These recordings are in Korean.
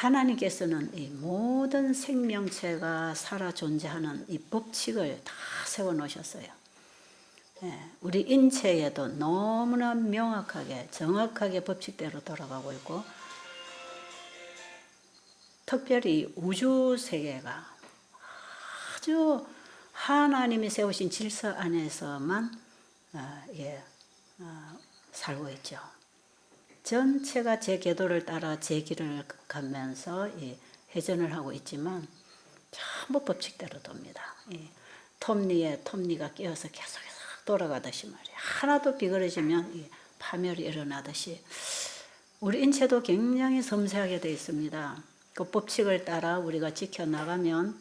하나님께서는 이 모든 생명체가 살아 존재하는 이 법칙을 다 세워 놓으셨어요. 우리 인체에도 너무나 명확하게 정확하게 법칙대로 돌아가고 있고, 특별히 우주 세계가 아주 하나님이 세우신 질서 안에서만 살고 있죠. 전체가 제 궤도를 따라 제 길을 가면서 회전을 하고 있지만 전부 법칙대로 돕니다. 톱니에 톱니가 끼어서 계속 돌아가듯이 말이에요. 하나도 비그러지면 파멸이 일어나듯이 우리 인체도 굉장히 섬세하게 되어 있습니다. 그 법칙을 따라 우리가 지켜나가면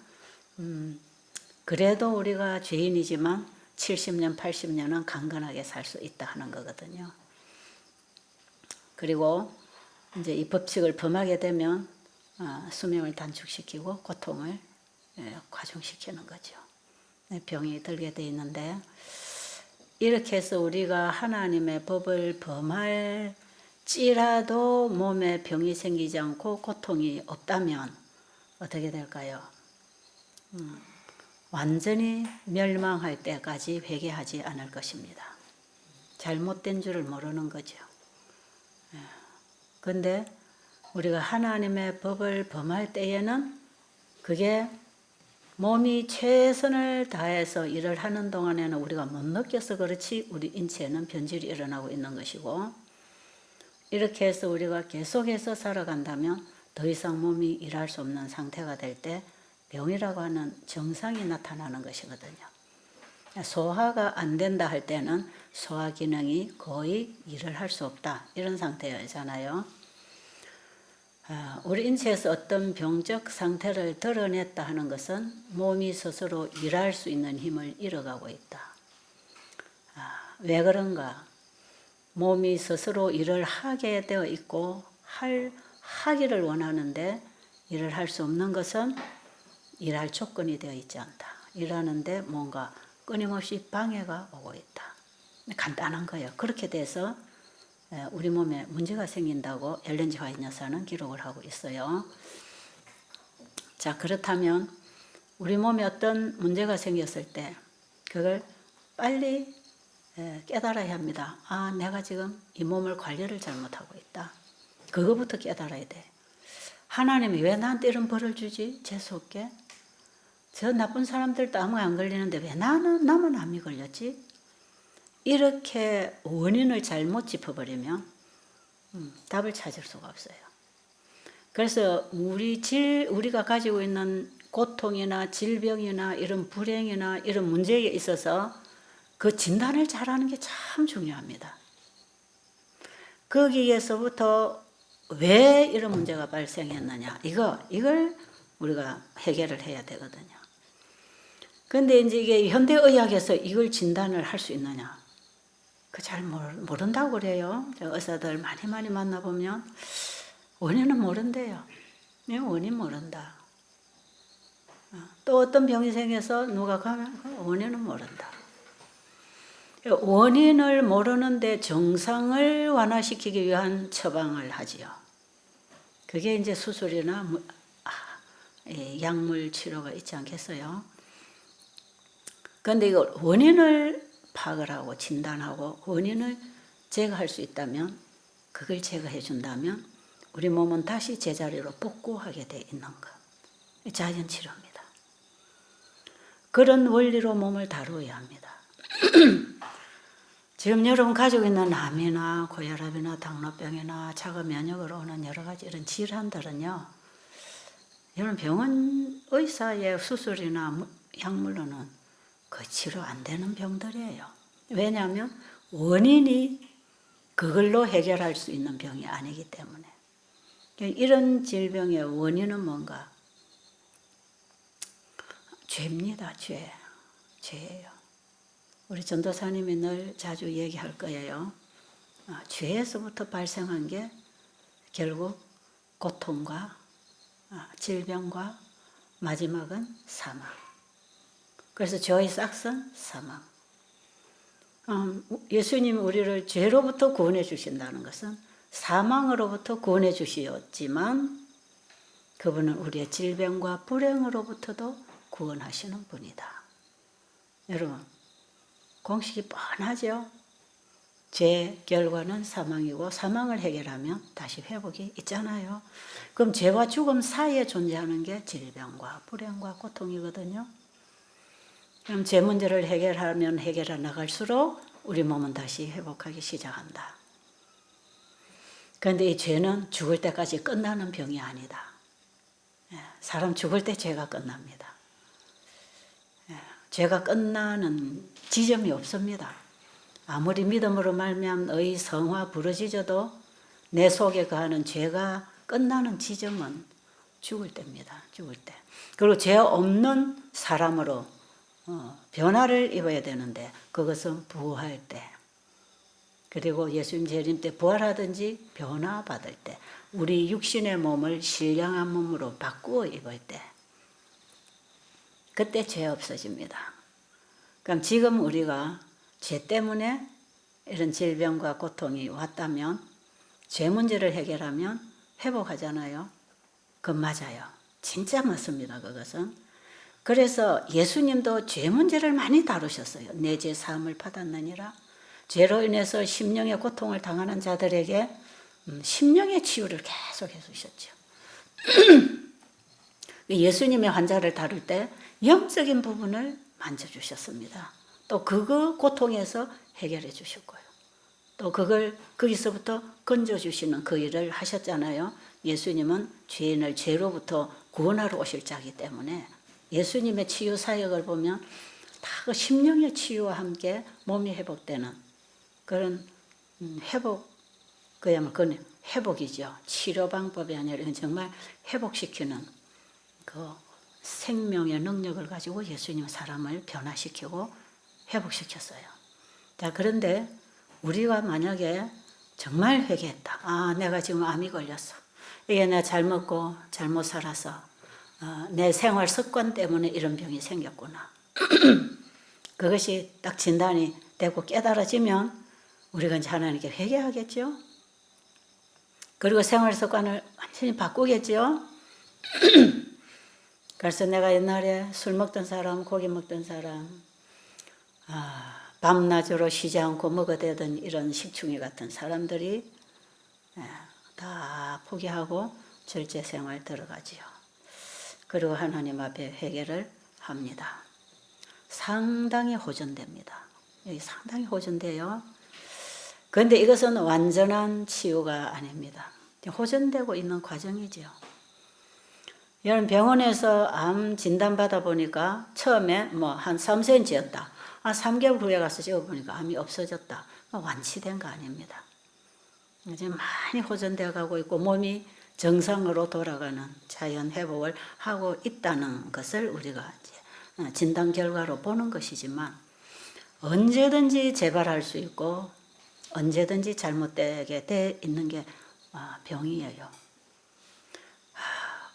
그래도 우리가 죄인이지만 70년, 80년은 강건하게 살 수 있다 하는 거거든요. 그리고 이제 이 법칙을 범하게 되면 수명을 단축시키고 고통을 과중시키는 거죠. 병이 들게 돼 있는데, 이렇게 해서 우리가 하나님의 법을 범할지라도 몸에 병이 생기지 않고 고통이 없다면 어떻게 될까요? 완전히 멸망할 때까지 회개하지 않을 것입니다. 잘못된 줄을 모르는 거죠. 그런데 우리가 하나님의 법을 범할 때에는 그게 몸이 최선을 다해서 일을 하는 동안에는 우리가 못 느껴서 그렇지 우리 인체에는 변질이 일어나고 있는 것이고, 이렇게 해서 우리가 계속해서 살아간다면 더 이상 몸이 일할 수 없는 상태가 될 때 병이라고 하는 증상이 나타나는 것이거든요. 소화가 안 된다 할 때는 소화 기능이 거의 일을 할 수 없다, 이런 상태잖아요. 우리 인체에서 어떤 병적 상태를 드러냈다 하는 것은 몸이 스스로 일할 수 있는 힘을 잃어가고 있다. 왜 그런가? 몸이 스스로 일을 하게 되어 있고 하기를 원하는데 일을 할 수 없는 것은 일할 조건이 되어 있지 않다. 일하는데 뭔가 끊임없이 방해가 오고 있다. 간단한 거예요. 그렇게 돼서 우리 몸에 문제가 생긴다고 엘렌 G 화이트 여사는 기록을 하고 있어요. 자, 그렇다면 우리 몸에 어떤 문제가 생겼을 때 그걸 빨리 깨달아야 합니다. 내가 지금 이 몸을 관리를 잘못하고 있다. 그거부터 깨달아야 돼. 하나님이 왜 나한테 이런 벌을 주지? 재수없게. 저 나쁜 사람들도 아무 안 걸리는데 왜 나만 암이 걸렸지? 이렇게 원인을 잘못 짚어버리면 답을 찾을 수가 없어요. 그래서 우리가 가지고 있는 고통이나 질병이나 이런 불행이나 이런 문제에 있어서 그 진단을 잘하는 게 참 중요합니다. 거기에서부터 왜 이런 문제가 발생했느냐, 이걸 우리가 해결을 해야 되거든요. 그런데 이제 이게 현대의학에서 이걸 진단을 할 수 있느냐? 잘 모른다고 그래요. 의사들 많이 만나보면 원인은 모른대요. 원인 모른다. 또 어떤 병이 생겨서 누가 가면 원인은 모른다. 원인을 모르는데 정상을 완화시키기 위한 처방을 하지요. 그게 이제 수술이나 약물 치료가 있지 않겠어요? 그런데 이걸 원인을 파악을 하고 진단하고 원인을 제거할 수 있다면, 그걸 제거해 준다면 우리 몸은 다시 제자리로 복구하게 돼 있는 것. 자연 치료입니다. 그런 원리로 몸을 다루어야 합니다. 지금 여러분 가지고 있는 암이나 고혈압이나 당뇨병이나 자가 면역으로 오는 여러 가지 이런 질환들은요, 이런 병원 의사의 수술이나 약물로는 그 치료 안 되는 병들이에요. 왜냐하면 원인이 그걸로 해결할 수 있는 병이 아니기 때문에. 이런 질병의 원인은 뭔가? 죄입니다. 죄예요. 우리 전도사님이 늘 자주 얘기할 거예요. 죄에서부터 발생한 게 결국 고통과 질병과 마지막은 사망. 그래서 죄의 싹은 사망. 예수님이 우리를 죄로부터 구원해 주신다는 것은 사망으로부터 구원해 주시었지만 그분은 우리의 질병과 불행으로부터도 구원하시는 분이다. 여러분, 공식이 뻔하죠? 죄 결과는 사망이고 사망을 해결하면 다시 회복이 있잖아요. 그럼 죄와 죽음 사이에 존재하는 게 질병과 불행과 고통이거든요. 그럼 죄 문제를 해결하면 해결해 나갈수록 우리 몸은 다시 회복하기 시작한다. 그런데 이 죄는 죽을 때까지 끝나는 병이 아니다. 사람 죽을 때 죄가 끝납니다. 죄가 끝나는 지점이 없습니다. 아무리 믿음으로 말미암은 의 성화 부르짖어도 내 속에 거하는 죄가 끝나는 지점은 죽을 때입니다. 죽을 때. 그리고 죄 없는 사람으로 변화를 입어야 되는데 그것은 부활 때. 그리고 예수님 재림 때 부활하든지 변화받을 때 우리 육신의 몸을 신령한 몸으로 바꾸어 입을 때 그때 죄 없어집니다. 그럼 지금 우리가 죄 때문에 이런 질병과 고통이 왔다면 죄 문제를 해결하면 회복하잖아요. 그건 맞아요. 진짜 맞습니다. 그것은. 그래서 예수님도 죄 문제를 많이 다루셨어요. 내 죄 사함을 받았느니라. 죄로 인해서 심령의 고통을 당하는 자들에게 심령의 치유를 계속 해주셨죠. 예수님의 환자를 다룰 때 영적인 부분을 만져주셨습니다. 또 그거 고통에서 해결해 주실 거예요. 또 그걸 거기서부터 건져주시는 그 일을 하셨잖아요. 예수님은 죄인을 죄로부터 구원하러 오실 자이기 때문에 예수님의 치유 사역을 보면 다 그 심령의 치유와 함께 몸이 회복되는 그런 회복, 그야말로 그건 회복이죠. 치료 방법이 아니라 정말 회복시키는 그 생명의 능력을 가지고 예수님은 사람을 변화시키고 회복시켰어요. 자, 그런데 우리가 만약에 정말 회개했다. 아, 내가 지금 암이 걸렸어. 이게 내가 잘 먹고 잘못 살아서 내 생활 습관 때문에 이런 병이 생겼구나. 그것이 딱 진단이 되고 깨달아지면 우리가 이제 하나님께 회개하겠죠. 그리고 생활 습관을 완전히 바꾸겠죠. 그래서 내가 옛날에 술 먹던 사람, 고기 먹던 사람, 밤낮으로 쉬지 않고 먹어대던 이런 식충이 같은 사람들이 다 포기하고 절제 생활 들어가지요. 그리고 하나님 앞에 회개를 합니다. 상당히 호전됩니다. 여기 상당히 호전돼요. 그런데 이것은 완전한 치유가 아닙니다. 호전되고 있는 과정이죠. 여러분 병원에서 암 진단 받아 보니까 처음에 뭐 한 3cm였다. 3개월 후에 가서 찍어보니까 암이 없어졌다. 완치된 거 아닙니다. 지금 많이 호전되어 가고 있고 몸이 정상으로 돌아가는 자연 회복을 하고 있다는 것을 우리가 이제 진단 결과로 보는 것이지만 언제든지 재발할 수 있고 언제든지 잘못되게 돼 있는 게 병이에요.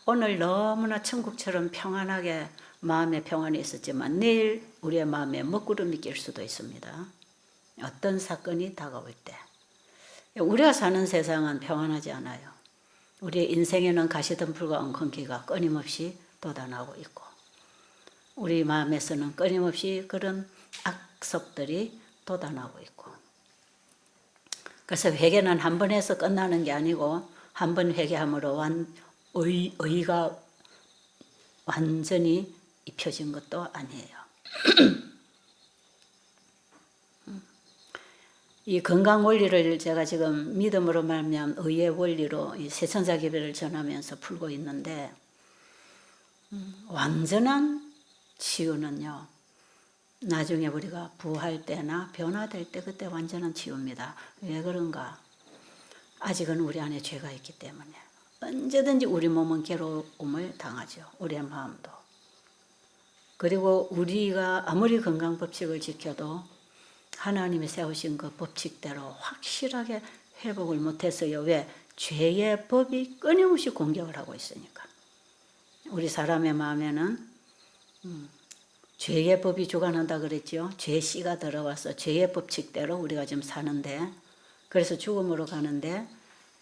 오늘 너무나 천국처럼 평안하게 마음의 평안이 있었지만 내일 우리의 마음에 먹구름이 낄 수도 있습니다. 어떤 사건이 다가올 때. 우리가 사는 세상은 평안하지 않아요. 우리의 인생에는 가시덤불과 엉겅퀴가 끊임없이 돋아나고 있고 우리 마음에서는 끊임없이 그런 악섭들이 돋아나고 있고 그래서 회개는 한 번 해서 끝나는 게 아니고 한 번 회개함으로 의가 완전히 입혀진 것도 아니에요. 이 건강 원리를 제가 지금 믿음으로 말미암은 의의 원리로 이 세천자기별을 전하면서 풀고 있는데 완전한 치유는요. 나중에 우리가 부활 때나 변화될 때 그때 완전한 치유입니다. 왜 그런가? 아직은 우리 안에 죄가 있기 때문에 언제든지 우리 몸은 괴로움을 당하죠. 우리의 마음도. 그리고 우리가 아무리 건강법칙을 지켜도 하나님이 세우신 그 법칙대로 확실하게 회복을 못했어요. 왜? 죄의 법이 끊임없이 공격을 하고 있으니까. 우리 사람의 마음에는 죄의 법이 주관한다 그랬죠. 죄 씨가 들어와서 죄의 법칙대로 우리가 지금 사는데 그래서 죽음으로 가는데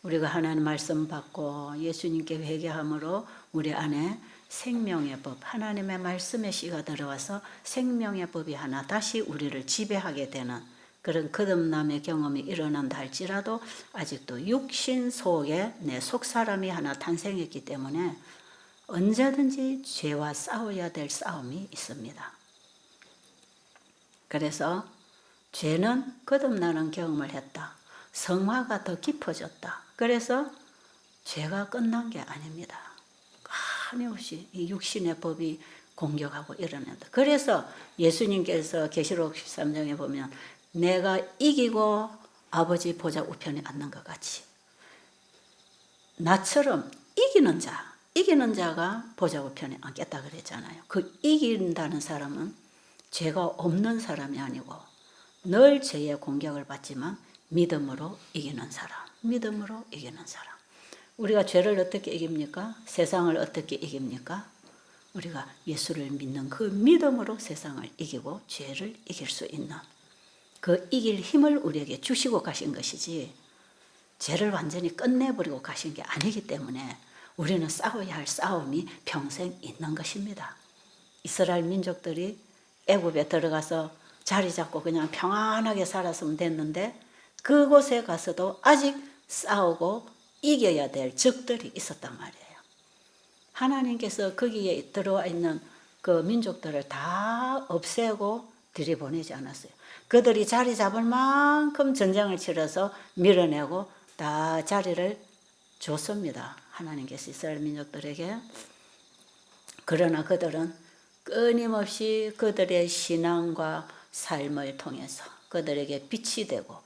우리가 하나님 말씀 받고 예수님께 회개함으로 우리 안에 생명의 법, 하나님의 말씀의 씨가 들어와서 생명의 법이 하나 다시 우리를 지배하게 되는 그런 거듭남의 경험이 일어난다 할지라도 아직도 육신 속에 내 속사람이 하나 탄생했기 때문에 언제든지 죄와 싸워야 될 싸움이 있습니다. 그래서 죄는 거듭나는 경험을 했다. 성화가 더 깊어졌다. 그래서 죄가 끝난 게 아닙니다. 끊임없이 이 육신의 법이 공격하고 일어난다. 그래서 예수님께서 계시록 13장에 보면 내가 이기고 아버지 보좌 우편에 앉는 것 같이 나처럼 이기는 자가 보좌 우편에 앉겠다 그랬잖아요. 그 이긴다는 사람은 죄가 없는 사람이 아니고 늘 죄의 공격을 받지만 믿음으로 이기는 사람, 믿음으로 이기는 사람. 우리가 죄를 어떻게 이깁니까? 세상을 어떻게 이깁니까? 우리가 예수를 믿는 그 믿음으로 세상을 이기고 죄를 이길 수 있는 그 이길 힘을 우리에게 주시고 가신 것이지 죄를 완전히 끝내버리고 가신 게 아니기 때문에 우리는 싸워야 할 싸움이 평생 있는 것입니다. 이스라엘 민족들이 애굽에 들어가서 자리 잡고 그냥 평안하게 살았으면 됐는데 그곳에 가서도 아직 싸우고 이겨야 될 적들이 있었단 말이에요. 하나님께서 거기에 들어와 있는 그 민족들을 다 없애고 들이보내지 않았어요. 그들이 자리 잡을 만큼 전쟁을 치러서 밀어내고 다 자리를 줬습니다. 하나님께서 이스라엘 민족들에게. 그러나 그들은 끊임없이 그들의 신앙과 삶을 통해서 그들에게 빛이 되고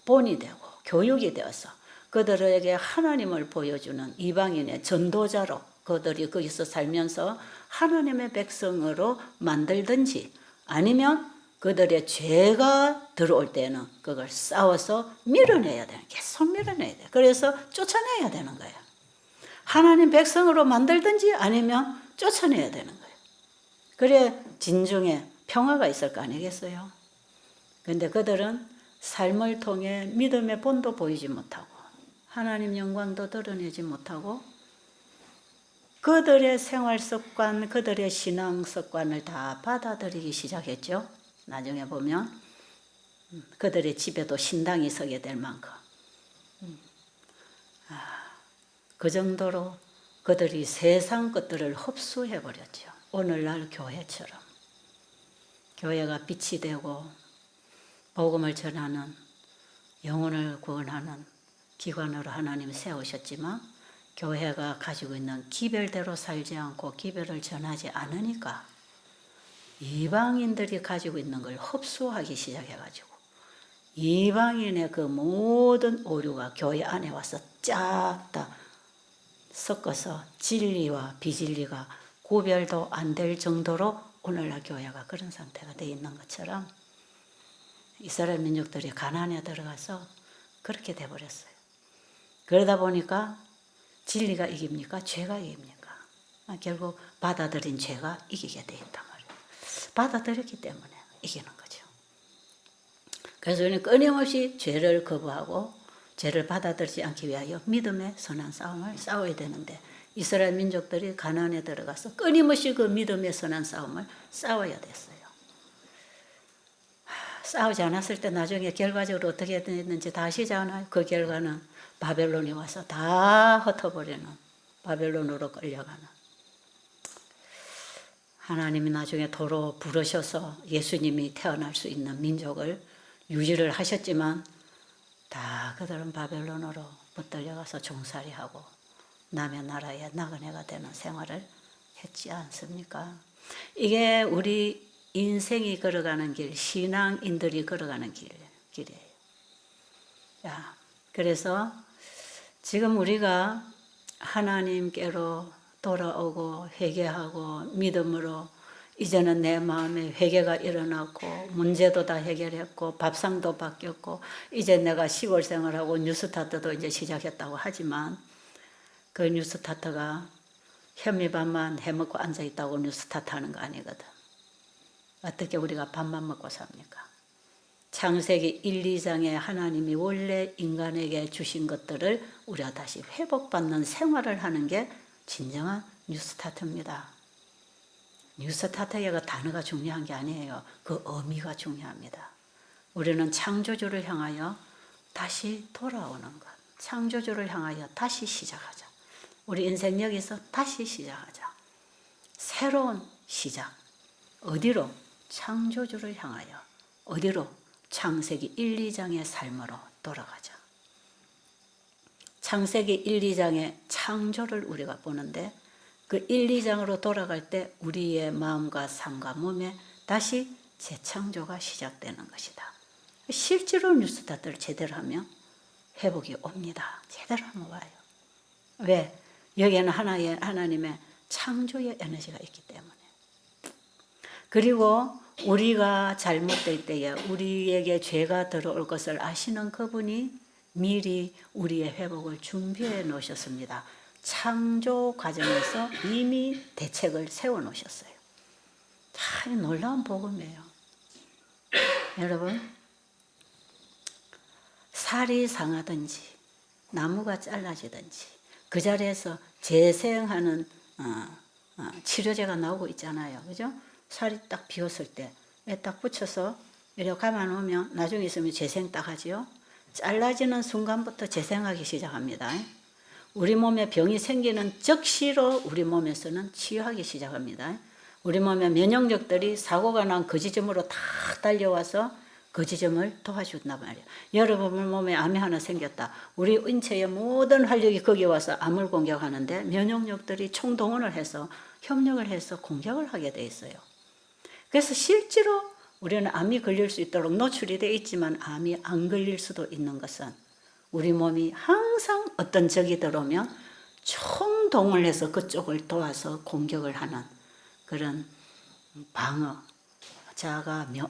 본이 되고 교육이 되어서 그들에게 하나님을 보여주는 이방인의 전도자로 그들이 거기서 살면서 하나님의 백성으로 만들든지 아니면 그들의 죄가 들어올 때는 그걸 싸워서 밀어내야 돼요. 계속 밀어내야 돼요. 그래서 쫓아내야 되는 거예요. 하나님 백성으로 만들든지 아니면 쫓아내야 되는 거예요. 그래 진중에 평화가 있을 거 아니겠어요? 그런데 그들은 삶을 통해 믿음의 본도 보이지 못하고 하나님 영광도 드러내지 못하고 그들의 생활 습관, 그들의 신앙 습관을 다 받아들이기 시작했죠. 나중에 보면 그들의 집에도 신당이 서게 될 만큼 그 정도로 그들이 세상 것들을 흡수해버렸죠. 오늘날 교회처럼. 교회가 빛이 되고 복음을 전하는 영혼을 구원하는 기관으로 하나님 세우셨지만 교회가 가지고 있는 기별대로 살지 않고 기별을 전하지 않으니까 이방인들이 가지고 있는 걸 흡수하기 시작해가지고 이방인의 그 모든 오류가 교회 안에 와서 쫙 다 섞어서 진리와 비진리가 구별도 안 될 정도로 오늘날 교회가 그런 상태가 되어 있는 것처럼 이스라엘 민족들이 가나안에 들어가서 그렇게 돼버렸어요. 그러다 보니까 진리가 이깁니까? 죄가 이깁니까? 결국 받아들인 죄가 이기게 돼 있단 말이에요. 받아들였기 때문에 이기는 거죠. 그래서 우리는 끊임없이 죄를 거부하고 죄를 받아들이지 않기 위하여 믿음의 선한 싸움을 싸워야 되는데 이스라엘 민족들이 가나안에 들어가서 끊임없이 그 믿음의 선한 싸움을 싸워야 됐어요. 싸우지 않았을 때 나중에 결과적으로 어떻게 됐는지 다 아시지 않아요? 그 결과는 바벨론이 와서 다 흩어버리는, 바벨론으로 끌려가는. 하나님이 나중에 도로 부르셔서 예수님이 태어날 수 있는 민족을 유지를 하셨지만 다 그들은 바벨론으로 붙들려가서 종살이하고 남의 나라의 나그네가 되는 생활을 했지 않습니까? 이게 우리 인생이 걸어가는 길, 신앙인들이 걸어가는 길이에요. 자, 그래서 지금 우리가 하나님께로 돌아오고 회개하고 믿음으로 이제는 내 마음에 회개가 일어났고 문제도 다 해결했고 밥상도 바뀌었고 이제 내가 시골 생활하고 뉴스타트도 이제 시작했다고 하지만 그 뉴스타트가 현미밥만 해먹고 앉아있다고 뉴스타트 하는 거 아니거든. 어떻게 우리가 밥만 먹고 삽니까? 창세기 1, 2장에 하나님이 원래 인간에게 주신 것들을 우리가 다시 회복받는 생활을 하는 게 진정한 뉴스타트입니다. 뉴스타트가 단어가 중요한 게 아니에요. 그 의미가 중요합니다. 우리는 창조주를 향하여 다시 돌아오는 것. 창조주를 향하여 다시 시작하자. 우리 인생 여기서 다시 시작하자. 새로운 시작. 어디로? 창조주를 향하여. 어디로? 창세기 1, 2장의 삶으로 돌아가자. 창세기 1, 2장의 창조를 우리가 보는데 그 1, 2장으로 돌아갈 때 우리의 마음과 삶과 몸에 다시 재창조가 시작되는 것이다. 실제로 뉴스타트를 제대로 하면 회복이 옵니다. 제대로 하면 와요. 왜? 여기에는 하나님의 창조의 에너지가 있기 때문에. 그리고 우리가 잘못될 때에 우리에게 죄가 들어올 것을 아시는 그분이 미리 우리의 회복을 준비해 놓으셨습니다. 창조 과정에서 이미 대책을 세워 놓으셨어요. 참 놀라운 복음이에요. 여러분, 살이 상하든지 나무가 잘라지든지 그 자리에서 재생하는 치료제가 나오고 있잖아요. 그죠? 살이 딱 비었을 때 딱 붙여서 이렇게 감아놓으면 나중에 있으면 재생 딱 하지요. 잘라지는 순간부터 재생하기 시작합니다. 우리 몸에 병이 생기는 즉시로 우리 몸에서는 치유하기 시작합니다. 우리 몸의 면역력들이 사고가 난 그 지점으로 다 달려와서 그 지점을 도와준단 말이에요. 여러분 몸에 암이 하나 생겼다. 우리 인체의 모든 활력이 거기에 와서 암을 공격하는데 면역력들이 총동원을 해서 협력을 해서 공격을 하게 돼 있어요. 그래서 실제로 우리는 암이 걸릴 수 있도록 노출이 되어 있지만 암이 안 걸릴 수도 있는 것은 우리 몸이 항상 어떤 적이 들어오면 총동원을 해서 그쪽을 도와서 공격을 하는 그런 방어,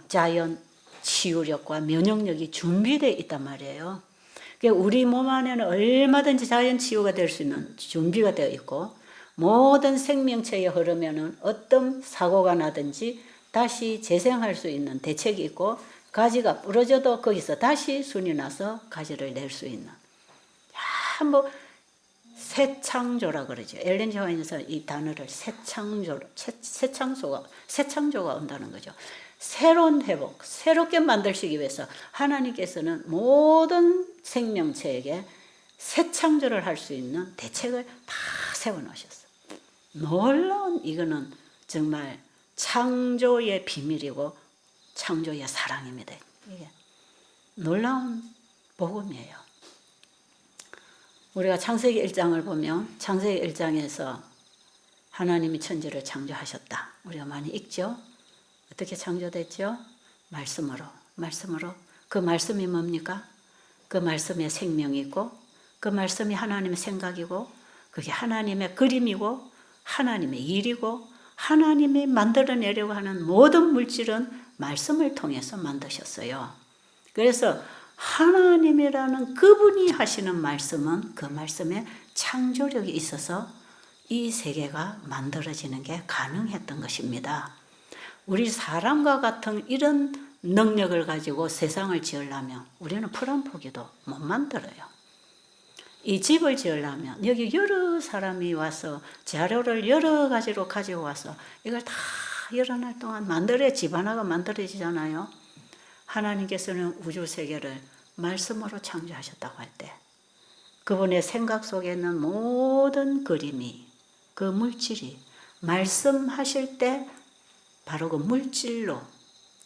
자연 치유력과 면역력이 준비되어 있단 말이에요. 그러니까 우리 몸 안에는 얼마든지 자연 치유가 될 수 있는 준비가 되어 있고 모든 생명체의 흐름에는 어떤 사고가 나든지 다시 재생할 수 있는 대책이 있고 가지가 부러져도 거기서 다시 순이 나서 가지를 낼 수 있는 뭐 새창조라 그러죠. 엘렌 지 화이트에서 이 단어를 새창조가 온다는 거죠. 새로운 회복, 새롭게 만들시기 위해서 하나님께서는 모든 생명체에게 새 창조를 할 수 있는 대책을 다 세워놓으셨어요. 놀라운 이거는 정말 창조의 비밀이고 창조의 사랑입니다. 이게 놀라운 복음이에요. 우리가 창세기 1장을 보면 창세기 1장에서 하나님이 천지를 창조하셨다. 우리가 많이 읽죠. 어떻게 창조됐죠? 말씀으로. 그 말씀이 뭡니까? 그 말씀에 생명이 있고 그 말씀이 하나님의 생각이고 그게 하나님의 그림이고 하나님의 일이고 하나님이 만들어내려고 하는 모든 물질은 말씀을 통해서 만드셨어요. 그래서 하나님이라는 그분이 하시는 말씀은 그 말씀에 창조력이 있어서 이 세계가 만들어지는 게 가능했던 것입니다. 우리 사람과 같은 이런 능력을 가지고 세상을 지으려면 우리는 풀 한 포기도 못 만들어요. 이 집을 지으려면 여기 여러 사람이 와서 자료를 여러 가지로 가지고 와서 이걸 다 여러 날 동안 만들어야 집 하나가 만들어지잖아요. 하나님께서는 우주 세계를 말씀으로 창조하셨다고 할 때 그분의 생각 속에 있는 모든 그림이 그 물질이 말씀하실 때 바로 그 물질로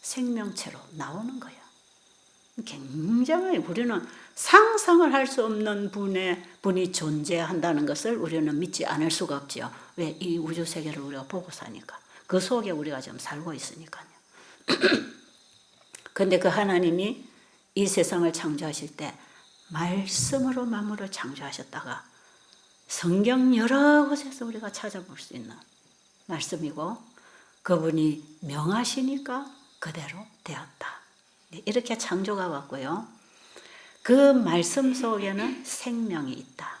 생명체로 나오는 거예요. 굉장히 우리는 상상을 할 수 없는 분이 존재한다는 것을 우리는 믿지 않을 수가 없죠. 왜? 이 우주 세계를 우리가 보고 사니까. 그 속에 우리가 지금 살고 있으니까요. 근데 그 하나님이 이 세상을 창조하실 때 말씀으로 만물을 창조하셨다가 성경 여러 곳에서 우리가 찾아볼 수 있는 말씀이고 그분이 명하시니까 그대로 되었다. 이렇게 창조가 왔고요. 그 말씀 속에는 생명이 있다.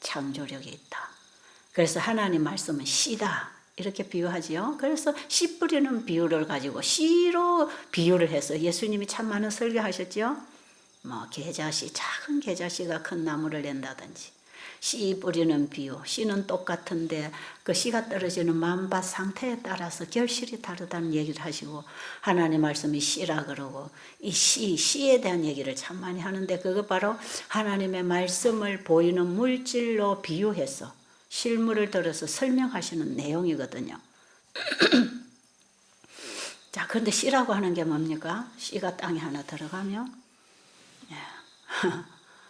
창조력이 있다. 그래서 하나님 말씀은 씨다. 이렇게 비유하지요. 그래서 씨 뿌리는 비유를 가지고 씨로 비유를 해서 예수님이 참 많은 설교하셨죠. 뭐 계자씨, 작은 계자씨가 큰 나무를 낸다든지, 씨 뿌리는 비유, 씨는 똑같은데 그 씨가 떨어지는 마음밭 상태에 따라서 결실이 다르다는 얘기를 하시고, 하나님 말씀이 씨라 그러고, 이 씨에 대한 얘기를 참 많이 하는데, 그거 바로 하나님의 말씀을 보이는 물질로 비유해서 실물을 들어서 설명하시는 내용이거든요. 자, 그런데 씨라고 하는 게 뭡니까? 씨가 땅에 하나 들어가면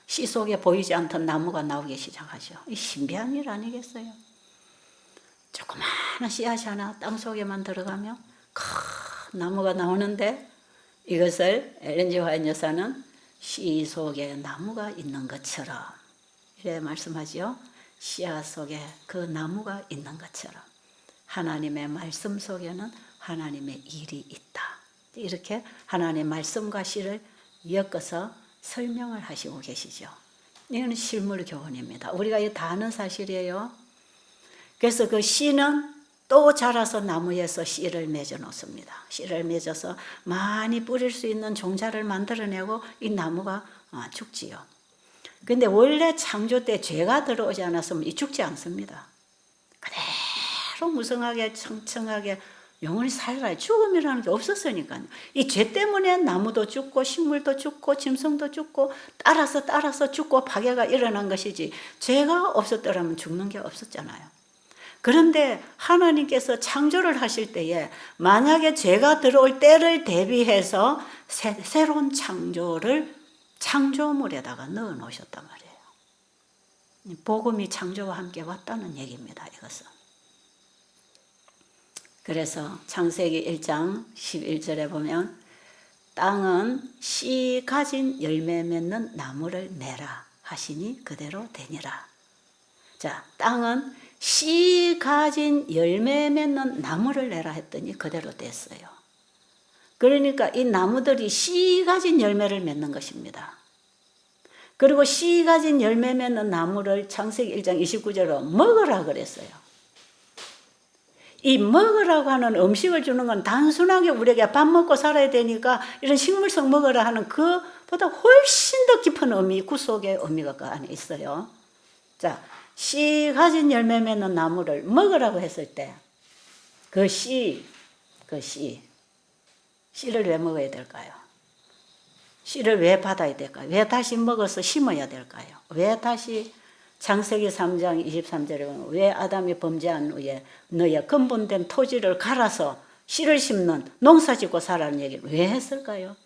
씨 속에 보이지 않던 나무가 나오기 시작하죠. 이 신비한 일 아니겠어요? 조그마한 씨앗이 하나 땅속에만 들어가면 큰 나무가 나오는데, 이것을 엘렌 화이트 여사는 씨 속에 나무가 있는 것처럼 이래 말씀하죠. 씨앗 속에 그 나무가 있는 것처럼 하나님의 말씀 속에는 하나님의 일이 있다. 이렇게 하나님의 말씀과 씨를 엮어서 설명을 하시고 계시죠. 이건 실물 교훈입니다. 우리가 이거 다 아는 사실이에요. 그래서 그 씨는 또 자라서 나무에서 씨를 맺어 놓습니다. 씨를 맺어서 많이 뿌릴 수 있는 종자를 만들어내고 이 나무가 죽지요. 근데 원래 창조 때 죄가 들어오지 않았으면 이 죽지 않습니다. 그대로 무성하게 청청하게 영원히 살아요. 죽음이라는 게 없었으니까요. 이 죄 때문에 나무도 죽고 식물도 죽고 짐승도 죽고 따라서 죽고 파괴가 일어난 것이지, 죄가 없었더라면 죽는 게 없었잖아요. 그런데 하나님께서 창조를 하실 때에 만약에 죄가 들어올 때를 대비해서 새로운 창조를 창조물에다가 넣어 놓으셨단 말이에요. 복음이 창조와 함께 왔다는 얘기입니다. 이것은. 그래서 창세기 1장 11절에 보면 땅은 씨 가진 열매 맺는 나무를 매라 하시니 그대로 되니라. 자, 땅은 씨 가진 열매 맺는 나무를 내라 했더니 그대로 됐어요. 그러니까 이 나무들이 씨 가진 열매를 맺는 것입니다. 그리고 씨 가진 열매 맺는 나무를 창세기 1장 29절로 먹으라 그랬어요. 이 먹으라고 하는 음식을 주는 건 단순하게 우리에게 밥 먹고 살아야 되니까 이런 식물성 먹으라 하는 그보다 훨씬 더 깊은 의미, 그 속에 의미가 그 안에 있어요. 자, 씨 가진 열매 맺는 나무를 먹으라고 했을 때 그 씨를 왜 먹어야 될까요? 씨를 왜 받아야 될까요? 왜 다시 먹어서 심어야 될까요? 왜 다시 창세기 3장 23절에 보면 왜 아담이 범죄한 후에 너의 근본된 토지를 갈아서 씨를 심는 농사짓고 살라는 얘기를 왜 했을까요?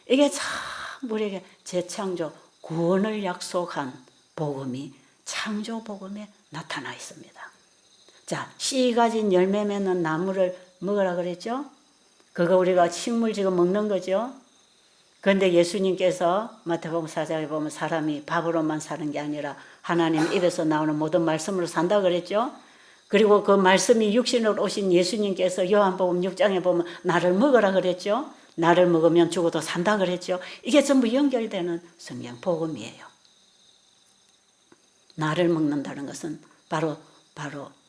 이게 참 우리에게 재창조, 구원을 약속한 복음이 창조 복음에 나타나 있습니다. 자, 씨 가진 열매 맺는 나무를 먹으라 그랬죠? 그거 우리가 식물 지금 먹는 거죠? 그런데 예수님께서 마태복음 4장에 보면 사람이 밥으로만 사는 게 아니라 하나님 입에서 나오는 모든 말씀으로 산다 그랬죠? 그리고 그 말씀이 육신으로 오신 예수님께서 요한복음 6장에 보면 나를 먹으라 그랬죠? 나를 먹으면 죽어도 산다 그랬죠? 이게 전부 연결되는 성경 복음이에요. 나를 먹는다는 것은 바로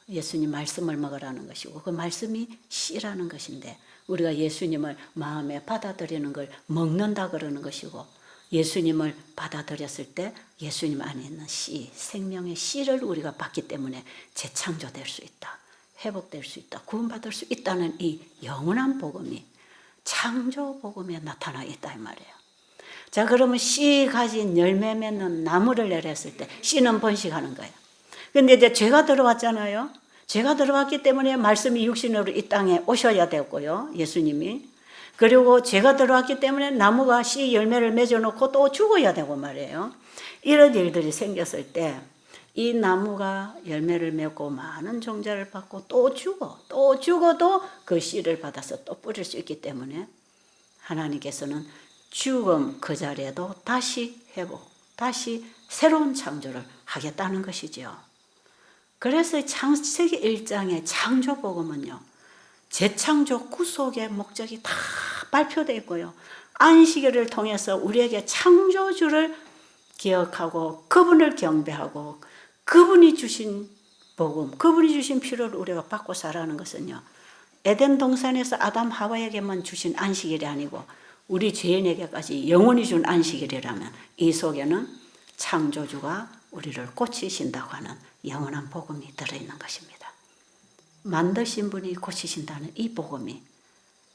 예수님 말씀을 먹으라는 것이고, 그 말씀이 씨라는 것인데 우리가 예수님을 마음에 받아들이는 걸 먹는다 그러는 것이고, 예수님을 받아들였을 때 예수님 안에 있는 씨, 생명의 씨를 우리가 받기 때문에 재창조될 수 있다, 회복될 수 있다, 구원받을 수 있다는 이 영원한 복음이 창조 복음에 나타나 있다 이 말이에요. 자, 그러면 씨 가진 열매 맺는 나무를 내렸을 때 씨는 번식하는 거예요. 근데 이제 죄가 들어왔잖아요. 죄가 들어왔기 때문에 말씀이 육신으로 이 땅에 오셔야 되고요. 예수님이. 그리고 죄가 들어왔기 때문에 나무가 씨 열매를 맺어놓고 또 죽어야 되고 말이에요. 이런 일들이 생겼을 때 이 나무가 열매를 맺고 많은 종자를 받고 또 죽어도 그 씨를 받아서 또 뿌릴 수 있기 때문에 하나님께서는 죽음 그 자리에도 다시 회복, 다시 새로운 창조를 하겠다는 것이죠. 그래서 창세기 1장의 창조복음은요, 재창조 구속의 목적이 다 발표되어 있고요, 안식일을 통해서 우리에게 창조주를 기억하고 그분을 경배하고 그분이 주신 복음, 그분이 주신 필요를 우리가 받고 살아가는 것은요, 에덴 동산에서 아담 하와에게만 주신 안식일이 아니고 우리 죄인에게까지 영원히 준 안식일이라면 이 속에는 창조주가 우리를 고치신다고 하는 영원한 복음이 들어있는 것입니다. 만드신 분이 고치신다는 이 복음이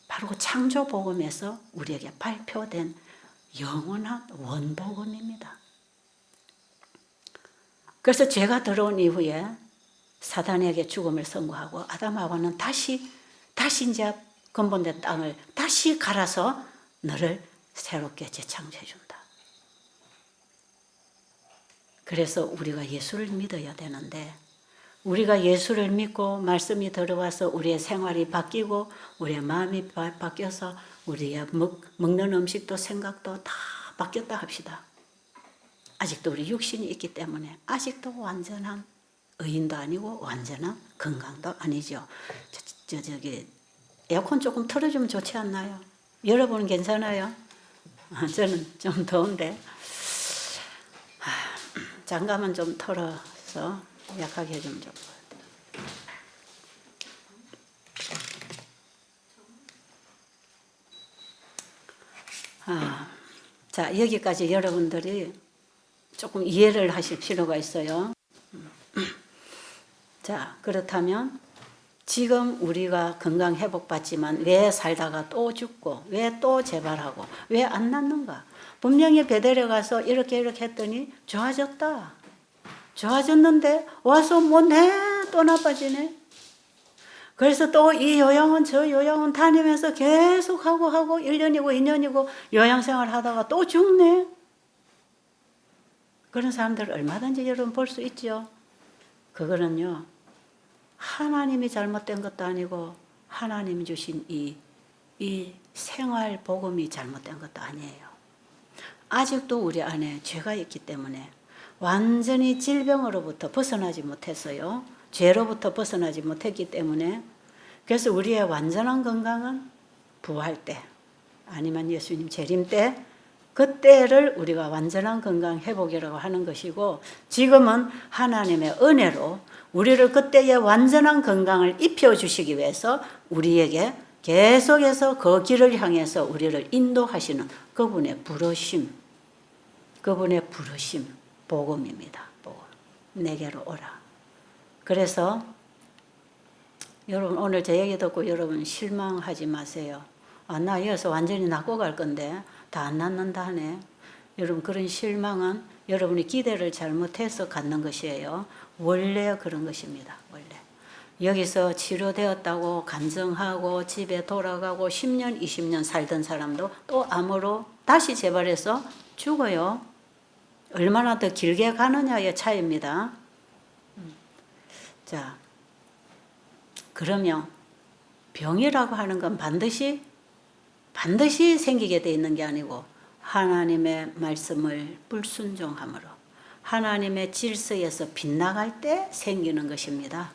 바로 창조 복음에서 우리에게 발표된 영원한 원복음입니다. 그래서 죄가 들어온 이후에 사단에게 죽음을 선고하고 아담 하와는 다시 이제 근본된 땅을 다시 갈아서 너를 새롭게 재창조해 준다. 그래서 우리가 예수를 믿어야 되는데, 우리가 예수를 믿고 말씀이 들어와서 우리의 생활이 바뀌고 우리의 마음이 바뀌어서 우리의 먹는 음식도 생각도 다 바뀌었다 합시다. 아직도 우리 육신이 있기 때문에 아직도 완전한 의인도 아니고 완전한 건강도 아니죠. 저기 에어컨 조금 틀어주면 좋지 않나요? 여러분은 괜찮아요? 저는 좀 더운데 장갑은 좀 털어서 약하게 해주면 좋을 것 같아요. 자, 여기까지 여러분들이 조금 이해를 하실 필요가 있어요. 자, 그렇다면 지금 우리가 건강 회복받지만 왜 살다가 또 죽고 왜 또 재발하고 왜 안 낫는가? 분명히 베델에 가서 이렇게 했더니 좋아졌다. 좋아졌는데 와서 또 나빠지네. 그래서 또 이 요양원 저 요양원 다니면서 계속 하고 1년이고 2년이고 요양생활 하다가 또 죽네. 그런 사람들 얼마든지 여러분 볼 수 있죠. 그거는요, 하나님이 잘못된 것도 아니고 하나님이 주신 이 생활 복음이 잘못된 것도 아니에요. 아직도 우리 안에 죄가 있기 때문에 완전히 질병으로부터 벗어나지 못했어요. 죄로부터 벗어나지 못했기 때문에. 그래서 우리의 완전한 건강은 부활 때 아니면 예수님 재림 때, 그때를 우리가 완전한 건강 회복이라고 하는 것이고, 지금은 하나님의 은혜로 우리를 그때의 완전한 건강을 입혀주시기 위해서 우리에게 계속해서 그 길을 향해서 우리를 인도하시는 그분의 부르심, 복음입니다. 복음. 내게로 오라. 그래서 여러분 오늘 제 얘기 듣고 여러분 실망하지 마세요. 나 여기서 완전히 낫고 갈 건데 다 안 낫는다 하네. 여러분 그런 실망은 여러분이 기대를 잘못해서 갖는 것이에요. 원래 그런 것입니다. 원래. 여기서 치료되었다고 간증하고 집에 돌아가고 10년, 20년 살던 사람도 또 암으로 다시 재발해서 죽어요. 얼마나 더 길게 가느냐의 차이입니다. 자, 그러면 병이라고 하는 건 반드시 생기게 돼 있는 게 아니고 하나님의 말씀을 불순종함으로 하나님의 질서에서 빗나갈 때 생기는 것입니다.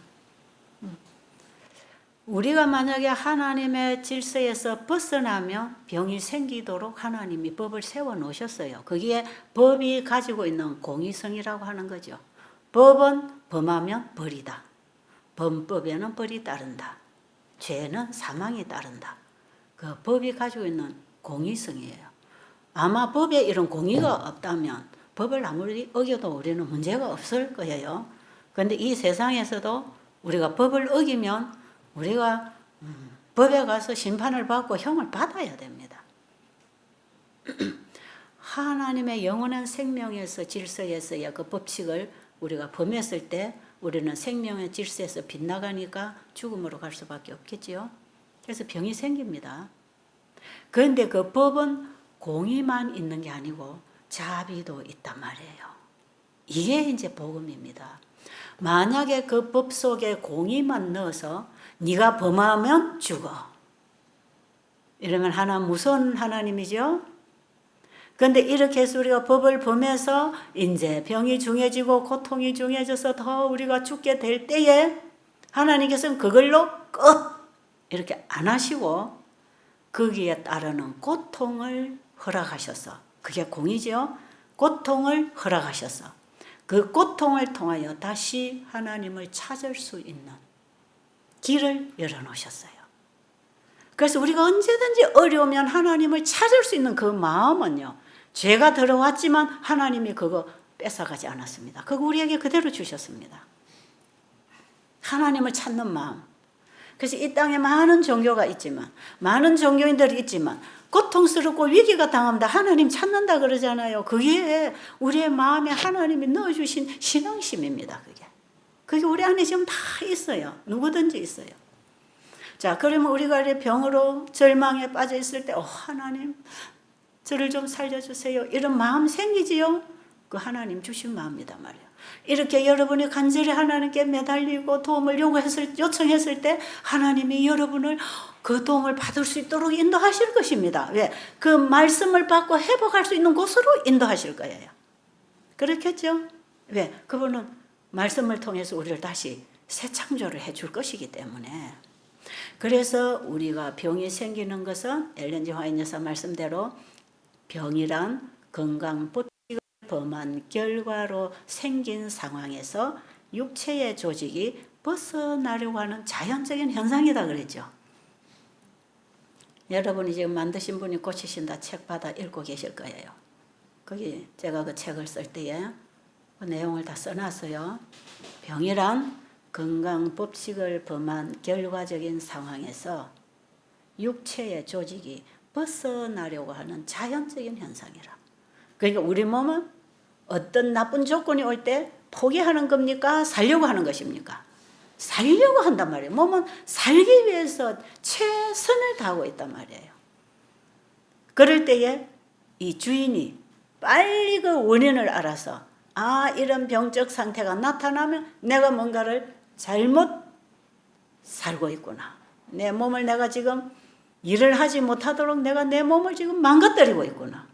우리가 만약에 하나님의 질서에서 벗어나면 병이 생기도록 하나님이 법을 세워 놓으셨어요. 거기에 법이 가지고 있는 공의성이라고 하는 거죠. 법은 범하면 벌이다. 범법에는 벌이 따른다. 죄는 사망이 따른다. 그 법이 가지고 있는 공의성이에요. 아마 법에 이런 공의가 없다면 법을 아무리 어겨도 우리는 문제가 없을 거예요. 그런데 이 세상에서도 우리가 법을 어기면 우리가 법에 가서 심판을 받고 형을 받아야 됩니다. 하나님의 영원한 생명에서 질서에서의 그 법칙을 우리가 범했을 때 우리는 생명의 질서에서 빗나가니까 죽음으로 갈 수밖에 없겠지요. 그래서 병이 생깁니다. 그런데 그 법은 공의만 있는 게 아니고 자비도 있단 말이에요. 이게 이제 복음입니다. 만약에 그 법 속에 공의만 넣어서 네가 범하면 죽어. 이러면 하나님 무서운 하나님이죠. 그런데 이렇게 해서 우리가 법을 범해서 이제 병이 중해지고 고통이 중해져서 더 우리가 죽게 될 때에 하나님께서는 그걸로 끝 이렇게 안 하시고 거기에 따르는 고통을 허락하셔서, 그게 공의죠. 고통을 허락하셔서 그 고통을 통하여 다시 하나님을 찾을 수 있는 길을 열어놓으셨어요. 그래서 우리가 언제든지 어려우면 하나님을 찾을 수 있는 그 마음은요, 죄가 들어왔지만 하나님이 그거 뺏어가지 않았습니다. 그거 우리에게 그대로 주셨습니다. 하나님을 찾는 마음. 그래서 이 땅에 많은 종교가 있지만, 많은 종교인들이 있지만 고통스럽고 위기가 당합니다. 하나님 찾는다 그러잖아요. 그게 우리의 마음에 하나님이 넣어주신 신앙심입니다. 그게 우리 안에 지금 다 있어요. 누구든지 있어요. 자, 그러면 우리가 병으로 절망에 빠져 있을 때, 하나님, 저를 좀 살려주세요. 이런 마음 생기지요? 그 하나님 주신 마음이다 말이에요. 이렇게 여러분이 간절히 하나님께 매달리고 도움을 요청했을 때 하나님이 여러분을 그 도움을 받을 수 있도록 인도하실 것입니다. 왜? 그 말씀을 받고 회복할 수 있는 곳으로 인도하실 거예요. 그렇겠죠? 왜? 그분은 말씀을 통해서 우리를 다시 새 창조를 해줄 것이기 때문에. 그래서 우리가 병이 생기는 것은 엘렌 G 화이트 여사 말씀대로 병이란 건강 법칙을 범한 결과로 생긴 상황에서 육체의 조직이 벗어나려고 하는 자연적인 현상이다 그랬죠. 여러분이 지금 만드신 분이 고치신다 책 받아 읽고 계실 거예요. 거기 제가 그 책을 쓸 때에 그 내용을 다 써놨어요. 병이란 건강 법칙을 범한 결과적인 상황에서 육체의 조직이 벗어나려고 하는 자연적인 현상이라. 그러니까 우리 몸은 어떤 나쁜 조건이 올 때 포기하는 겁니까? 살려고 하는 것입니까? 살려고 한단 말이에요. 몸은 살기 위해서 최선을 다하고 있단 말이에요. 그럴 때에 이 주인이 빨리 그 원인을 알아서 이런 병적 상태가 나타나면 내가 뭔가를 잘못 살고 있구나. 내 몸을 내가 지금 일을 하지 못하도록 내가 내 몸을 지금 망가뜨리고 있구나.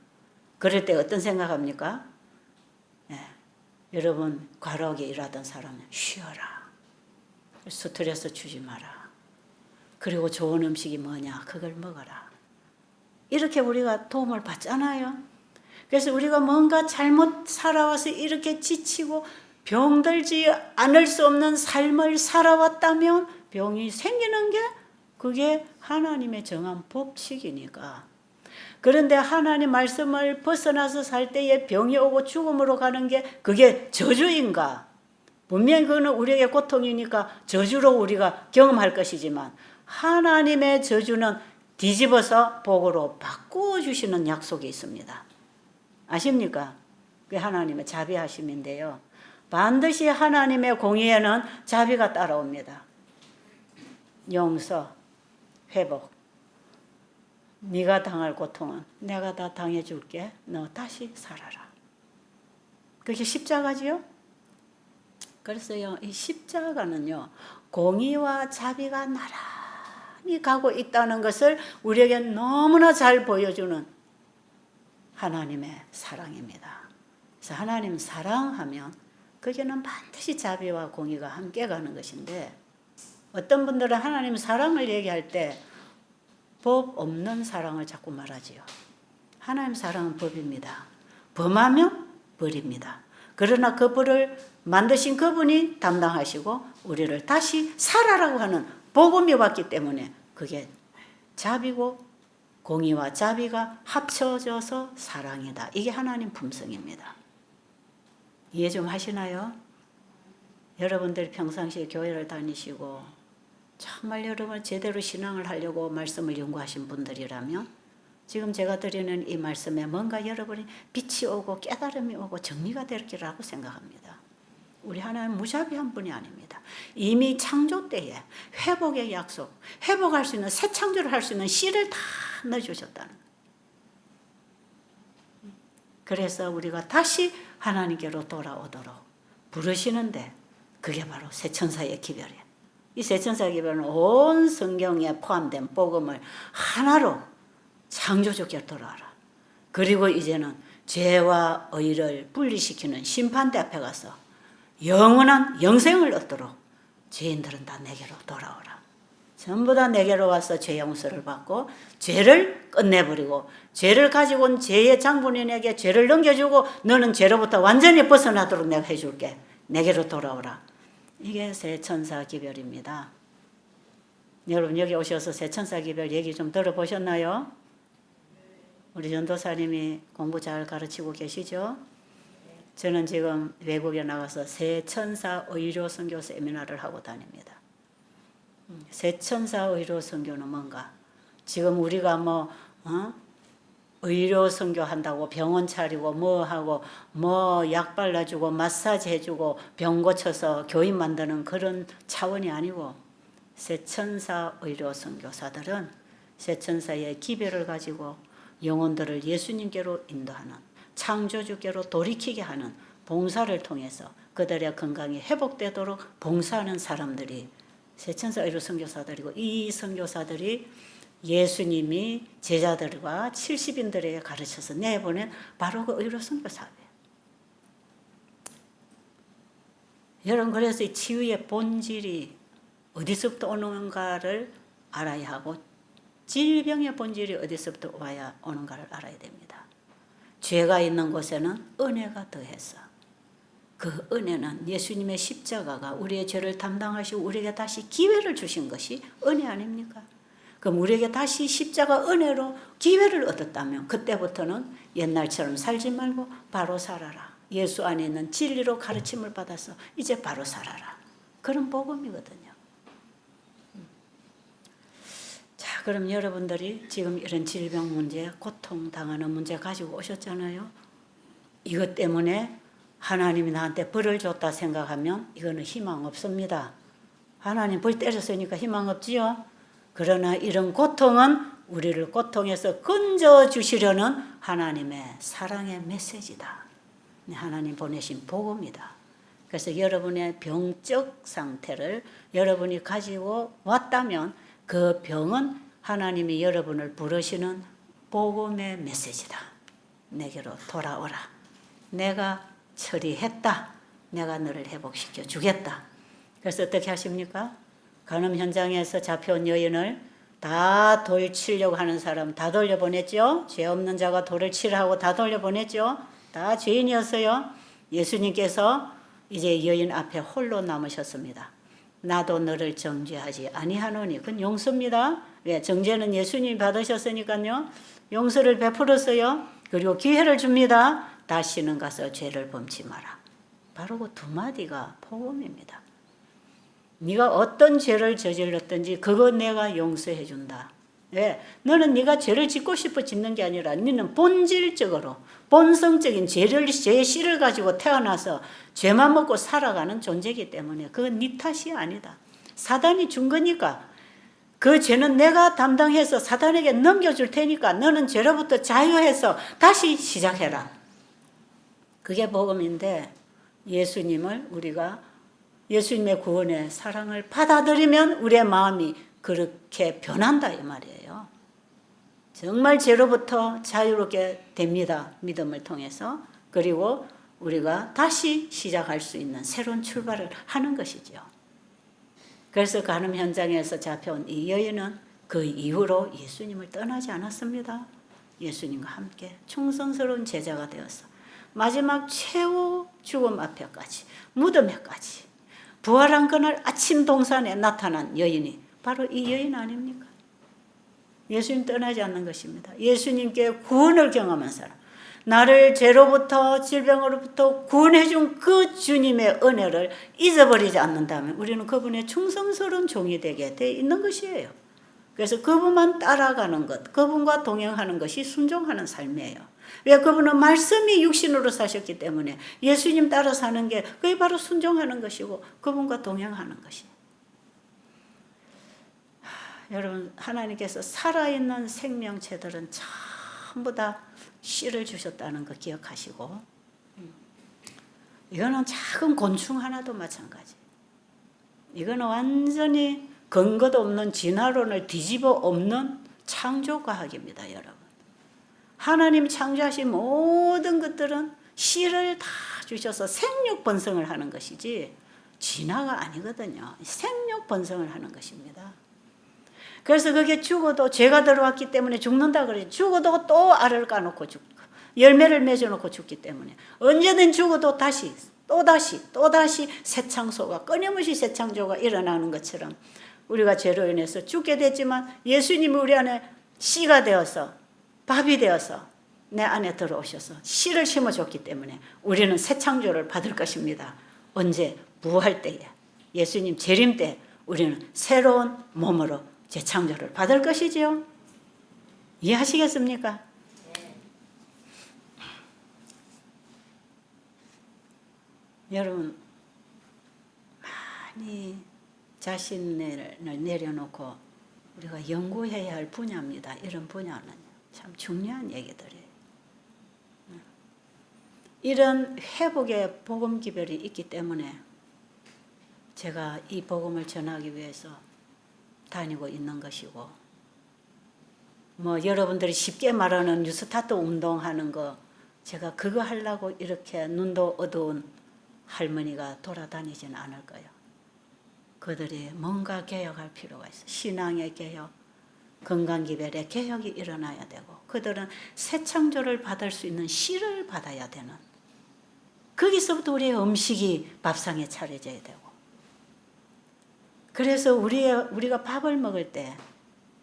그럴 때 어떤 생각합니까? 여러분 과로하게 일하던 사람은 쉬어라. 스트레스 주지 마라. 그리고 좋은 음식이 뭐냐? 그걸 먹어라. 이렇게 우리가 도움을 받잖아요. 그래서 우리가 뭔가 잘못 살아와서 이렇게 지치고 병들지 않을 수 없는 삶을 살아왔다면 병이 생기는 게 그게 하나님의 정한 법칙이니까. 그런데 하나님 말씀을 벗어나서 살 때에 병이 오고 죽음으로 가는 게 그게 저주인가? 분명히 그거는 우리에게 고통이니까 저주로 우리가 경험할 것이지만 하나님의 저주는 뒤집어서 복으로 바꾸어 주시는 약속이 있습니다. 아십니까? 그게 하나님의 자비하심인데요. 반드시 하나님의 공의에는 자비가 따라옵니다. 용서, 회복. 네가 당할 고통은 내가 다 당해줄게. 너 다시 살아라. 그게 십자가지요? 그래서요, 이 십자가는요, 공의와 자비가 나란히 가고 있다는 것을 우리에게 너무나 잘 보여주는 하나님의 사랑입니다. 그래서 하나님 사랑하면 거기는 반드시 자비와 공의가 함께 가는 것인데, 어떤 분들은 하나님 사랑을 얘기할 때 법 없는 사랑을 자꾸 말하지요. 하나님 사랑은 법입니다. 범하면 벌입니다. 그러나 그 벌을 만드신 그분이 담당하시고 우리를 다시 살아라고 하는 복음이 왔기 때문에 그게 자비고 공의와 자비가 합쳐져서 사랑이다. 이게 하나님 품성입니다. 이해 좀 하시나요? 여러분들 평상시에 교회를 다니시고 정말 여러분 제대로 신앙을 하려고 말씀을 연구하신 분들이라면 지금 제가 드리는 이 말씀에 뭔가 여러분이 빛이 오고 깨달음이 오고 정리가 될 거라고 생각합니다. 우리 하나님 무자비한 분이 아닙니다. 이미 창조 때에 회복의 약속, 회복할 수 있는 새 창조를 할 수 있는 씨를 다 넣어주셨다는 거예요. 그래서 우리가 다시 하나님께로 돌아오도록 부르시는데 그게 바로 새 천사의 기별이에요. 이 새 천사의 기별은 온 성경에 포함된 복음을 하나로 창조주께 돌아와라. 그리고 이제는 죄와 의를 분리시키는 심판대 앞에 가서 영원한 영생을 얻도록 죄인들은 다 내게로 돌아오라. 전부 다 내게로 와서 죄 용서를 받고 죄를 끝내버리고 죄를 가지고 온 죄의 장본인에게 죄를 넘겨주고 너는 죄로부터 완전히 벗어나도록 내가 해줄게. 내게로 돌아오라. 이게 새천사 기별입니다. 여러분 여기 오셔서 새천사 기별 얘기 좀 들어보셨나요? 우리 전도사님이 공부 잘 가르치고 계시죠? 저는 지금 외국에 나가서 새천사 의료 선교 세미나를 하고 다닙니다. 새천사 의료 선교는 뭔가? 지금 우리가 의료 선교 한다고 병원 차리고 뭐 하고 뭐 약 발라주고 마사지 해주고 병 고쳐서 교인 만드는 그런 차원이 아니고 새천사 의료 선교사들은 새천사의 기별을 가지고 영혼들을 예수님께로 인도하는 창조주께로 돌이키게 하는 봉사를 통해서 그들의 건강이 회복되도록 봉사하는 사람들이 새천사 의료 선교사들이고 이 선교사들이 예수님이 제자들과 70인들에게 가르쳐서 내보낸 바로 그 의료 선교사예요. 여러분 그래서 이 치유의 본질이 어디서부터 오는가를 알아야 하고 질병의 본질이 어디서부터 와야 오는가를 알아야 됩니다. 죄가 있는 곳에는 은혜가 더해서 그 은혜는 예수님의 십자가가 우리의 죄를 담당하시고 우리에게 다시 기회를 주신 것이 은혜 아닙니까? 그럼 우리에게 다시 십자가 은혜로 기회를 얻었다면 그때부터는 옛날처럼 살지 말고 바로 살아라. 예수 안에 있는 진리로 가르침을 받아서 이제 바로 살아라. 그런 복음이거든요. 자, 그럼 여러분들이 지금 이런 질병 문제, 고통당하는 문제 가지고 오셨잖아요. 이것 때문에 하나님이 나한테 벌을 줬다 생각하면 이거는 희망 없습니다. 하나님 벌 때렸으니까 희망 없지요. 그러나 이런 고통은 우리를 고통에서 건져주시려는 하나님의 사랑의 메시지다. 하나님 보내신 복음이다. 그래서 여러분의 병적 상태를 여러분이 가지고 왔다면 그 병은 하나님이 여러분을 부르시는 복음의 메시지다. 내게로 돌아오라. 내가 처리했다. 내가 너를 회복시켜 주겠다. 그래서 어떻게 하십니까? 간음 현장에서 잡혀온 여인을 다 돌 치려고 하는 사람 다 돌려보냈죠. 죄 없는 자가 돌을 치라고 다 돌려보냈죠. 다 죄인이었어요. 예수님께서 이제 여인 앞에 홀로 남으셨습니다. 나도 너를 정죄하지 아니하노니. 그건 용서입니다. 왜? 정죄는 예수님이 받으셨으니까요. 용서를 베풀었어요. 그리고 기회를 줍니다. 다시는 가서 죄를 범치 마라. 바로 그 두 마디가 복음입니다. 네가 어떤 죄를 저질렀든지 그거 내가 용서해 준다. 왜? 너는 네가 죄를 짓고 싶어 짓는 게 아니라 너는 본질적으로 본성적인 죄의 씨를 가지고 태어나서 죄만 먹고 살아가는 존재이기 때문에 그건 네 탓이 아니다. 사단이 준 거니까 그 죄는 내가 담당해서 사단에게 넘겨줄 테니까 너는 죄로부터 자유해서 다시 시작해라. 그게 복음인데 예수님을 우리가 예수님의 구원의 사랑을 받아들이면 우리의 마음이 그렇게 변한다 이 말이에요. 정말 죄로부터 자유롭게 됩니다. 믿음을 통해서. 그리고 우리가 다시 시작할 수 있는 새로운 출발을 하는 것이죠. 그래서 간음 현장에서 잡혀온 이 여인은 그 이후로 예수님을 떠나지 않았습니다. 예수님과 함께 충성스러운 제자가 되어서 마지막 최후 죽음 앞에까지 무덤에까지 부활한 그날 아침 동산에 나타난 여인이 바로 이 여인 아닙니까? 예수님 떠나지 않는 것입니다. 예수님께 구원을 경험한 사람, 나를 죄로부터 질병으로부터 구원해 준 그 주님의 은혜를 잊어버리지 않는다면 우리는 그분의 충성스러운 종이 되게 돼 있는 것이에요. 그래서 그분만 따라가는 것, 그분과 동행하는 것이 순종하는 삶이에요. 왜? 그분은 말씀이 육신으로 사셨기 때문에 예수님 따라 사는 게 그게 바로 순종하는 것이고 그분과 동행하는 것이에요. 여러분 하나님께서 살아있는 생명체들은 전부 다 씨를 주셨다는 거 기억하시고 이거는 작은 곤충 하나도 마찬가지. 이거는 완전히 근거도 없는 진화론을 뒤집어 엎는 창조과학입니다. 여러분. 하나님 창조하신 모든 것들은 씨를 다 주셔서 생육 번성을 하는 것이지 진화가 아니거든요. 생육 번성을 하는 것입니다. 그래서 그게 죽어도 죄가 들어왔기 때문에 죽는다 그래요. 죽어도 또 알을 까놓고 죽고 열매를 맺어놓고 죽기 때문에 언제든 죽어도 다시 또다시 새 창조가 끊임없이 새 창조가 일어나는 것처럼 우리가 죄로 인해서 죽게 됐지만 예수님이 우리 안에 씨가 되어서 밥이 되어서 내 안에 들어오셔서 씨를 심어줬기 때문에 우리는 새 창조를 받을 것입니다. 언제? 부활 때에 예수님 재림 때 우리는 새로운 몸으로 재창조를 받을 것이지요. 이해하시겠습니까? 여러분 많이 자신을 내려놓고 우리가 연구해야 할 분야입니다. 이런 분야는 참 중요한 얘기들이에요. 이런 회복의 복음 기별이 있기 때문에 제가 이 복음을 전하기 위해서 다니고 있는 것이고, 뭐 여러분들이 쉽게 말하는 뉴스타트 운동하는 거, 제가 그거 하려고 이렇게 눈도 어두운 할머니가 돌아다니지는 않을 거예요. 그들이 뭔가 개혁할 필요가 있어요. 신앙의 개혁, 건강기별의 개혁이 일어나야 되고, 그들은 새 창조를 받을 수 있는 씨를 받아야 되는, 거기서부터 우리의 음식이 밥상에 차려져야 되고, 그래서 우리가 밥을 먹을 때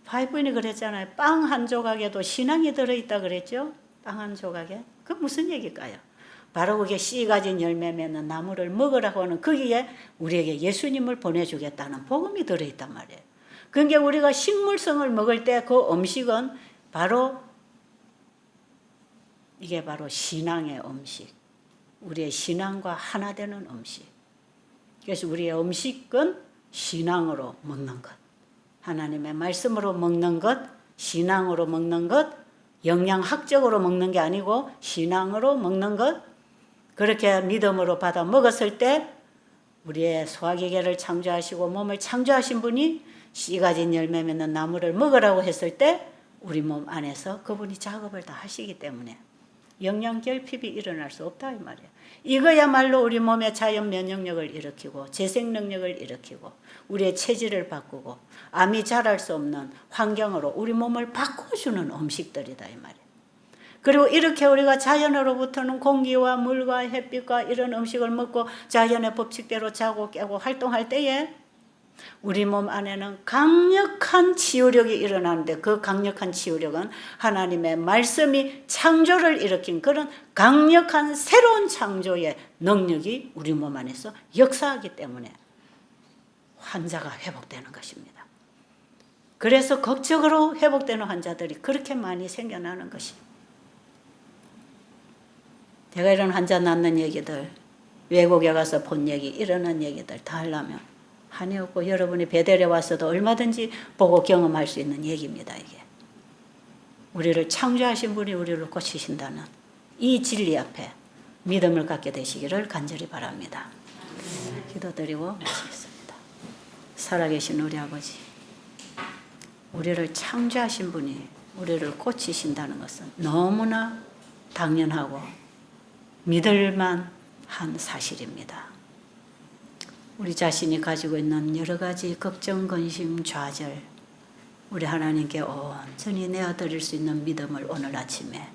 바이블이 그랬잖아요. 빵 한 조각에도 신앙이 들어있다 그랬죠. 빵 한 조각에. 그 무슨 얘기일까요? 바로 그게 씨 가진 열매 맺는 나무를 먹으라고 하는, 거기에 우리에게 예수님을 보내주겠다는 복음이 들어있단 말이에요. 그러니까 우리가 식물성을 먹을 때 그 음식은 이게 바로 신앙의 음식, 우리의 신앙과 하나 되는 음식. 그래서 우리의 음식은 신앙으로 먹는 것, 하나님의 말씀으로 먹는 것, 신앙으로 먹는 것, 영양학적으로 먹는 게 아니고 신앙으로 먹는 것, 그렇게 믿음으로 받아 먹었을 때 우리의 소화기계를 창조하시고 몸을 창조하신 분이 씨 가진 열매 맺는 나무를 먹으라고 했을 때 우리 몸 안에서 그분이 작업을 다 하시기 때문에 영양 결핍이 일어날 수 없다 이 말이에요. 이거야말로 우리 몸의 자연 면역력을 일으키고 재생 능력을 일으키고 우리의 체질을 바꾸고 암이 자랄 수 없는 환경으로 우리 몸을 바꿔주는 음식들이다 이 말이에요. 그리고 이렇게 우리가 자연으로부터는 공기와 물과 햇빛과 이런 음식을 먹고 자연의 법칙대로 자고 깨고 활동할 때에 우리 몸 안에는 강력한 치유력이 일어나는데, 그 강력한 치유력은 하나님의 말씀이 창조를 일으킨 그런 강력한 새로운 창조의 능력이 우리 몸 안에서 역사하기 때문에 환자가 회복되는 것입니다. 그래서 극적으로 회복되는 환자들이 그렇게 많이 생겨나는 것입니다. 제가 이런 환자 낫는 얘기들, 외국에 가서 본 얘기, 일어난 얘기들 다 하려면 한이 없고 여러분이 베델에 와서도 얼마든지 보고 경험할 수 있는 얘기입니다. 이게 우리를 창조하신 분이 우리를 고치신다는 이 진리 앞에 믿음을 갖게 되시기를 간절히 바랍니다. 기도드리고 마치겠습니다. 살아계신 우리 아버지, 우리를 창조하신 분이 우리를 고치신다는 것은 너무나 당연하고 믿을만 한 사실입니다. 우리 자신이 가지고 있는 여러 가지 걱정, 근심, 좌절, 우리 하나님께 온전히 내어드릴 수 있는 믿음을 오늘 아침에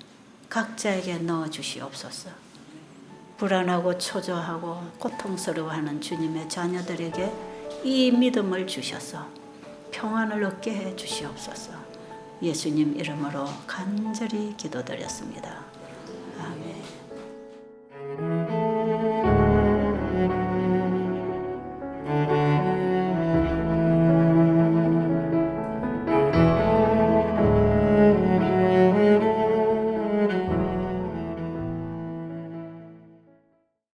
각자에게 넣어주시옵소서. 불안하고 초조하고 고통스러워하는 주님의 자녀들에게 이 믿음을 주셔서 평안을 얻게 해 주시옵소서. 예수님 이름으로 간절히 기도드렸습니다.